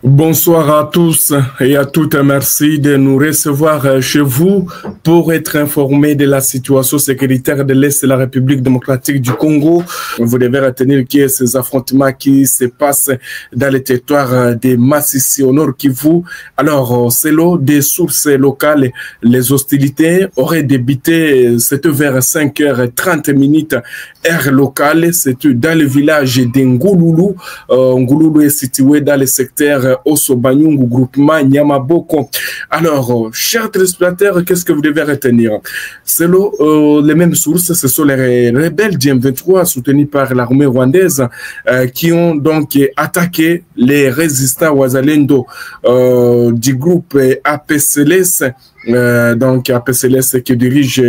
Bonsoir à tous et à toutes. Merci de nous recevoir chez vous pour être informés de la situation sécuritaire de l'Est de la République démocratique du Congo. Vous devez retenir que ces affrontements qui se passent dans le territoire de Masisi au nord Kivu. Alors, selon des sources locales, les hostilités auraient débuté, c'était vers 5h30 heure locale. C'était dans le village d'Ngouloulou. Ngouloulou est situé dans le secteur Osobanyungu, groupement Nyamaboko. Alors, chers téléspectateurs, qu'est-ce que vous devez retenir? Selon les mêmes sources, ce sont les rebelles du M23 soutenus par l'armée rwandaise qui ont donc attaqué les résistants Wazalendo du groupe APCLS. Donc APCLS qui dirige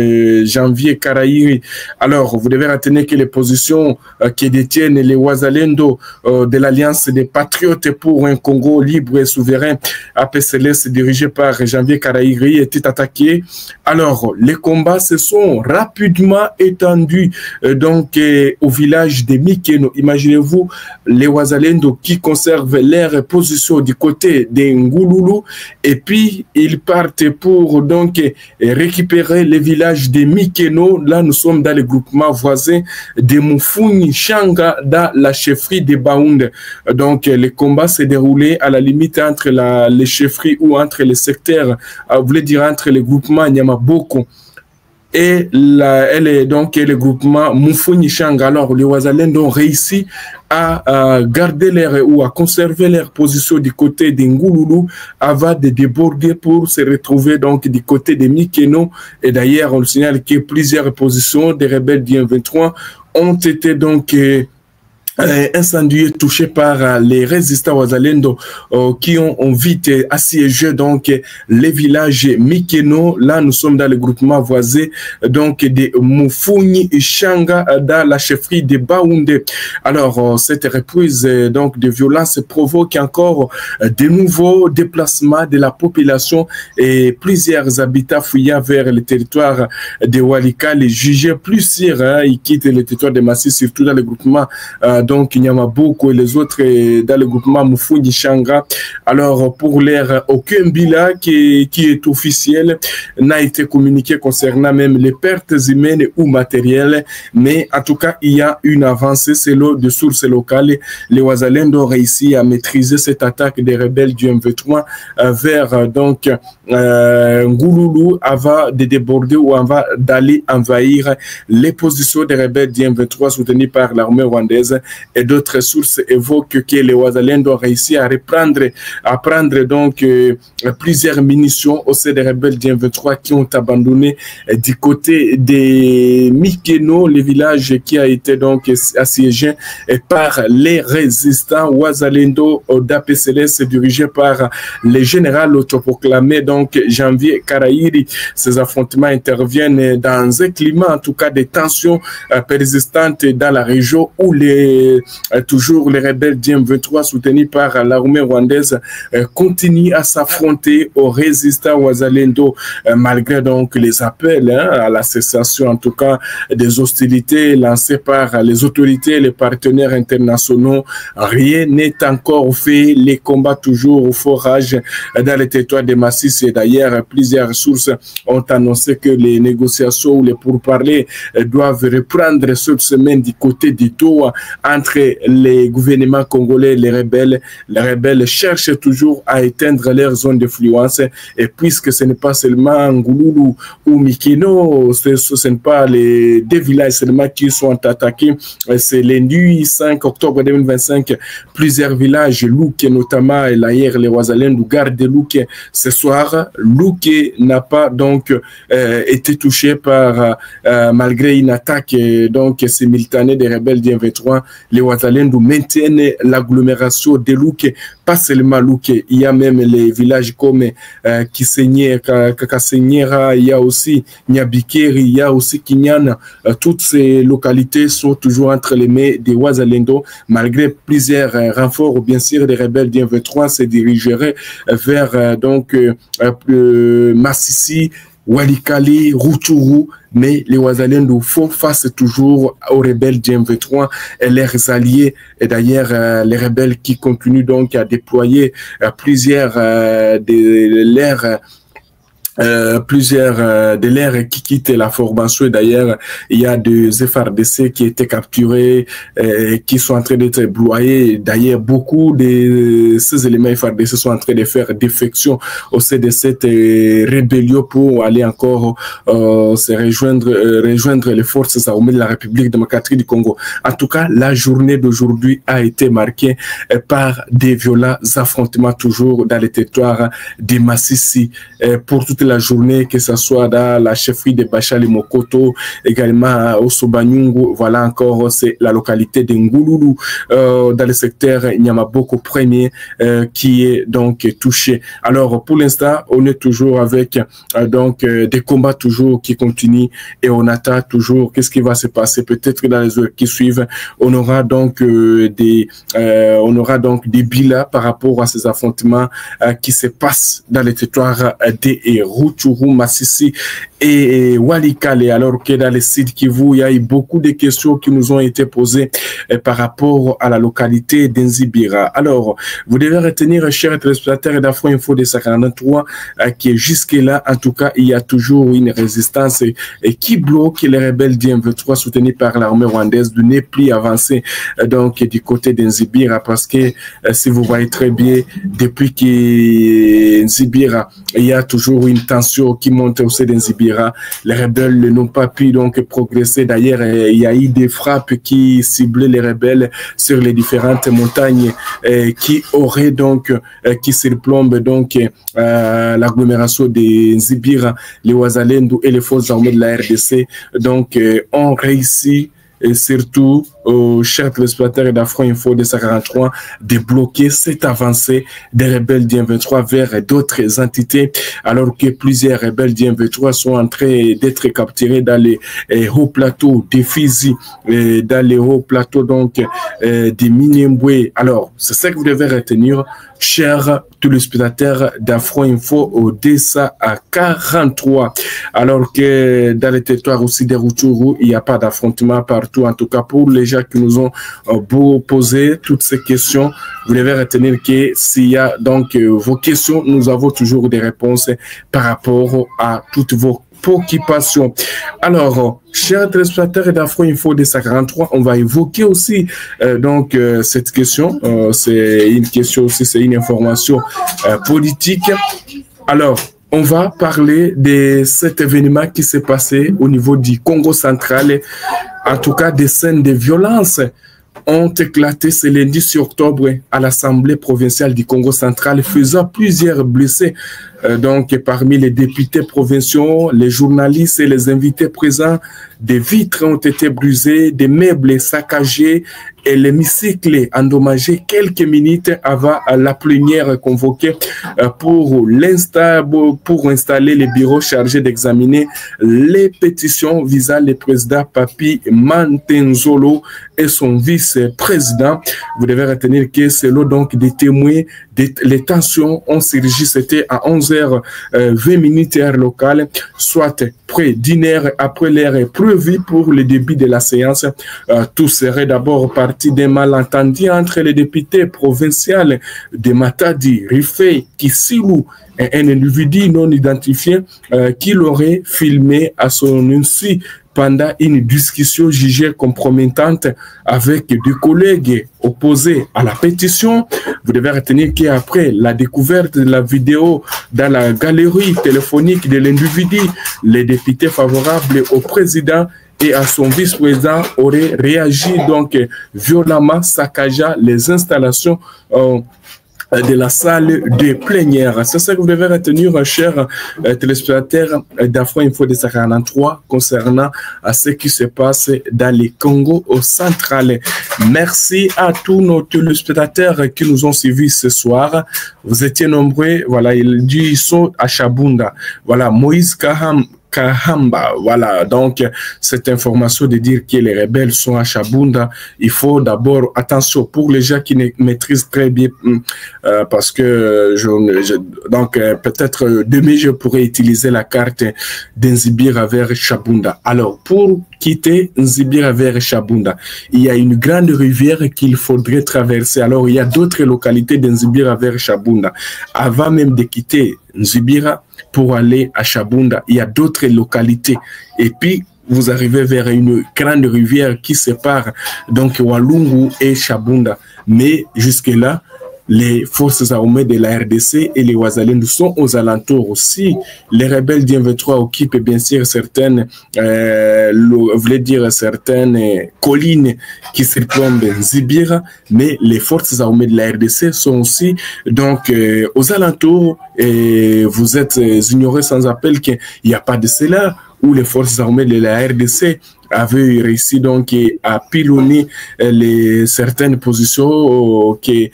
Janvier Karairi. Alors, vous devez retenir que les positions qui détiennent les Wazalendo de l'Alliance des Patriotes pour un Congo libre et souverain, APCLS dirigé par Janvier Karairi, étaient attaquées. Alors, les combats se sont rapidement étendus donc au village de Mikeno. Imaginez-vous les Wazalendo qui conservent leur position du côté de Ngouloulou et puis ils partent pour donc récupérer les villages de Mikeno. Là, nous sommes dans le groupement voisin de Mufuni Shanga, dans la chefferie de Baounde. Donc, les combats s'est déroulé à la limite entre les chefferies ou entre les secteurs, vous voulez dire entre les groupements Nyamaboko et le groupement Mufuni Shanga. Alors, les Wazalendo ont réussi à garder ou à conserver leur position du côté de Ngouloulou avant de déborder pour se retrouver donc du côté de Mikeno. Et d'ailleurs, on signale que plusieurs positions des rebelles du M23 ont été donc incendiés, touchés par les résistants Wazalendo qui ont vite assiégé donc les villages Mikeno. Là, nous sommes dans le groupement voisin donc de Mufuni Shanga dans la chefferie de Baounde. Alors, cette reprise donc de violence provoque encore de nouveaux déplacements de la population et plusieurs habitants fuyant vers le territoire de Walikale. Les jugés plusieurs, ils quittent le territoire de Massi, surtout dans le groupement donc Nyamaboko et les autres dans le groupement Mufuni Shanga. Alors, pour l'air, aucun bilan qui est officiel n'a été communiqué concernant même les pertes humaines ou matérielles, mais en tout cas, il y a une avancée selon des sources locales. Les Wazalendo ont réussi à maîtriser cette attaque des rebelles du M23 vers donc Ngouloulou avant de déborder ou avant d'aller envahir les positions des rebelles du M23 soutenus par l'armée rwandaise. Et d'autres sources évoquent que les Wazalendo ont réussi à prendre donc plusieurs munitions au sein des rebelles du M23 qui ont abandonné du côté des Mikeno, le village qui a été donc assiégé par les résistants Wazalendo d'APCLS dirigés par le général autoproclamé donc Janvier Karairi. Ces affrontements interviennent dans un climat en tout cas de tensions persistantes dans la région où toujours les rebelles du M23 soutenus par l'armée rwandaise continuent à s'affronter aux résistants Wazalendo malgré donc les appels à la cessation en tout cas des hostilités lancées par les autorités et les partenaires internationaux. Rien n'est encore fait, les combats toujours au forage dans le territoire de Massis et d'ailleurs plusieurs sources ont annoncé que les négociations ou les pourparlers doivent reprendre cette semaine du côté du Doha entre les gouvernements congolais et les rebelles. Les rebelles cherchent toujours à éteindre leur zone d'influence et puisque ce n'est pas seulement Ngouloulou ou Mikeno, ce n'est pas les deux villages seulement qui sont attaqués, c'est lundi 5 octobre 2025, plusieurs villages, Louke notamment, et l'ailleurs les Wazalendo gardent Louke ce soir. Louke n'a pas donc été touché par, malgré une attaque donc simultanée des rebelles du M23, les Wazalendo maintiennent l'agglomération de Louke, pas seulement Louke, il y a même les villages comme Kakasenyera, il y a aussi Nyabikeri, il y a aussi Kinyana. Toutes ces localités sont toujours entre les mains des Wazalendo, malgré plusieurs renforts, bien sûr, des rebelles du M23 se dirigeraient vers donc Massissi, Walikale, Rutshuru, mais les Wazalendo font face toujours aux rebelles du M23 et leurs alliés. Et d'ailleurs, les rebelles qui continuent donc à déployer plusieurs de l'air qui quittent la formation. D'ailleurs, il y a des FARDC qui étaient capturés, qui sont en train d'être broyés. D'ailleurs, beaucoup de ces éléments FARDC sont en train de faire défection au sein de cette rébellion pour aller encore se rejoindre les forces armées de la République démocratique du Congo. En tout cas, la journée d'aujourd'hui a été marquée par des violents affrontements toujours dans les territoires de Massissi. Pour toute la journée, que ce soit dans la chefferie de Bachali Mokoto, également au Sobanyungu, voilà encore, c'est la localité de Ngouloulou, dans le secteur Nyamaboko premier, qui est donc touché. Alors, pour l'instant, on est toujours avec donc des combats toujours qui continuent et on attend toujours qu'est-ce qui va se passer. Peut-être que dans les heures qui suivent, on aura donc des bilans par rapport à ces affrontements qui se passent dans les territoires des Rutshuru, Massissi et Walikale, alors que dans les sites Kivu, il y a eu beaucoup de questions qui nous ont été posées par rapport à la localité d'Nzibira. Alors, vous devez retenir, chers téléspectateurs d'Afro Info de 43, que jusque-là, en tout cas, il y a toujours une résistance qui bloque les rebelles du M23 soutenus par l'armée rwandaise de ne plus avancer donc du côté d'Nzibira, parce que si vous voyez très bien, depuis que Nzibira, il y a toujours une tension qui monte au sein d'Nzibira. Les rebelles n'ont pas pu donc progresser. D'ailleurs, il y a eu des frappes qui ciblaient les rebelles sur les différentes montagnes qui auraient donc, qui surplombent donc l'agglomération de Nzibira. Les Wazalendo et les forces armées de la RDC donc ont réussi, et surtout aux chers téléspectateurs d'Afro Info de 43, de bloquer cette avancée des rebelles du M23 vers d'autres entités, alors que plusieurs rebelles du M23 sont en train d'être capturés dans les hauts plateaux de Fizi, dans les hauts plateaux donc de Minembwe. Alors, c'est ça que vous devez retenir, chers téléspectateurs d'Afro Info au DSA à 43, alors que dans les territoires aussi de Rutshuru, il n'y a pas d'affrontement partout. En tout cas, pour les gens qui nous ont posé toutes ces questions, vous devez retenir que s'il y a donc vos questions, nous avons toujours des réponses par rapport à toutes vos préoccupations. Alors, chers téléspectateurs d'Afro Info de 43, on va évoquer aussi donc cette question. C'est une question aussi, c'est une information politique. Alors, on va parler de cet événement qui s'est passé au niveau du Congo central. En tout cas, des scènes de violence ont éclaté ce lundi 6 octobre à l'Assemblée provinciale du Congo central, faisant plusieurs blessés. Donc, parmi les députés provinciaux, les journalistes et les invités présents, des vitres ont été brisées, des meubles saccagés et l'hémicycle endommagé quelques minutes avant la plénière convoquée pour installer les bureaux chargés d'examiner les pétitions visant le président Papi Mantenzolo et son vice-président. Vous devez retenir que selon donc des témoins, les tensions ont surgi, c'était à 11h20 heure locale, soit près d'une heure après l'heure prévue pour le début de la séance. Tout serait d'abord parti d'un malentendu entre les députés provinciaux de Matadi, Rifé, Kisilou, et un individu non identifié qui l'aurait filmé à son insu pendant une discussion jugée compromettante avec des collègues opposés à la pétition. Vous devez retenir qu'après la découverte de la vidéo dans la galerie téléphonique de l'individu, les députés favorables au président et à son vice-président auraient réagi donc violemment, saccageant les installations de la salle de plénière. C'est ça que vous devez retenir, chers téléspectateurs d'Afro Info de 43 concernant ce qui se passe dans le Congo central. Merci à tous nos téléspectateurs qui nous ont suivis ce soir. Vous étiez nombreux. Voilà, ils sont à Chabunda. Voilà, Moïse Kahamba. Voilà, donc cette information de dire que les rebelles sont à Chabunda, il faut d'abord, attention, pour les gens qui ne maîtrisent très bien, parce que donc peut-être demain je pourrais utiliser la carte d'Nzibira vers Chabunda. Alors, pour quitter Nzibira vers Chabunda, il y a une grande rivière qu'il faudrait traverser. Alors, il y a d'autres localités d'Nzibira vers Chabunda. Avant même de quitter Nzibira pour aller à Chabunda, il y a d'autres localités. Et puis, vous arrivez vers une grande rivière qui sépare donc Walungu et Chabunda. Mais jusque-là, les forces armées de la RDC et les Wazalendo sont aux alentours aussi. Les rebelles d'M23 occupent bien sûr certaines, certaines collines qui surplombent Nzibira, mais les forces armées de la RDC sont aussi donc aux alentours, et vous êtes ignorés sans appel qu'il n'y a pas de cela, où les forces armées de la RDC avaient réussi donc à pilonner certaines positions qui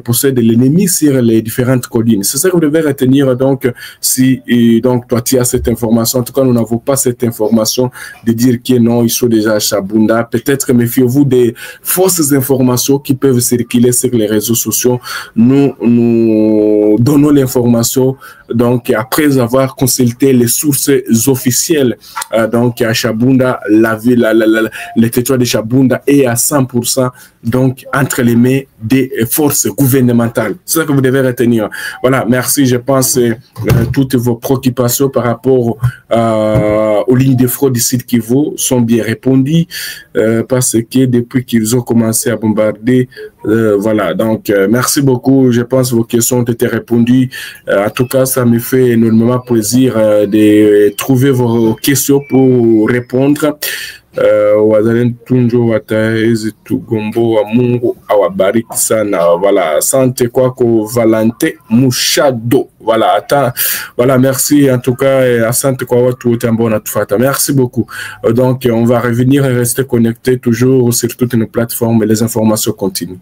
possèdent l'ennemi sur les différentes collines. C'est ça que vous devez retenir. Donc, si donc toi tu as cette information, en tout cas nous n'avons pas cette information de dire que non, ils sont déjà à Chabunda. Peut-être méfiez-vous des fausses informations qui peuvent circuler sur les réseaux sociaux. Nous donnons l'information donc après avoir consulté les sources officielles. Donc à Chabunda, la ville, le territoire de Chabunda est à 100% donc entre les mains des forces gouvernementales. C'est ça que vous devez retenir. Voilà, merci. Je pense toutes vos préoccupations par rapport aux lignes de fraude du site Kivu sont bien répondues parce que depuis qu'ils ont commencé à bombarder, voilà. Donc, merci beaucoup. Je pense que vos questions ont été répondues. En tout cas, ça me fait énormément plaisir de trouver vos questions pour répondre. Wazalendo wataezi tugombo wa Mungu awabariki sana. Voilà, asante kwako Valente Mushado. Voilà, merci en tout cas, et asante kwa watu wote ambao wanatufuata. Merci beaucoup. Donc on va revenir et rester connecté toujours sur toutes nos plateformes et les informations continuent.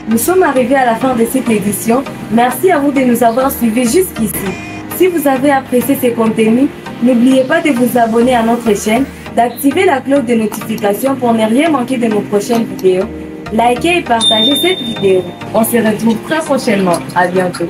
Nous sommes arrivés à la fin de cette édition. Merci à vous de nous avoir suivis jusqu'ici. Si vous avez apprécié ces contenus, n'oubliez pas de vous abonner à notre chaîne, d'activer la cloche de notification pour ne rien manquer de nos prochaines vidéos. Likez et partagez cette vidéo. On se retrouve très prochainement. À bientôt.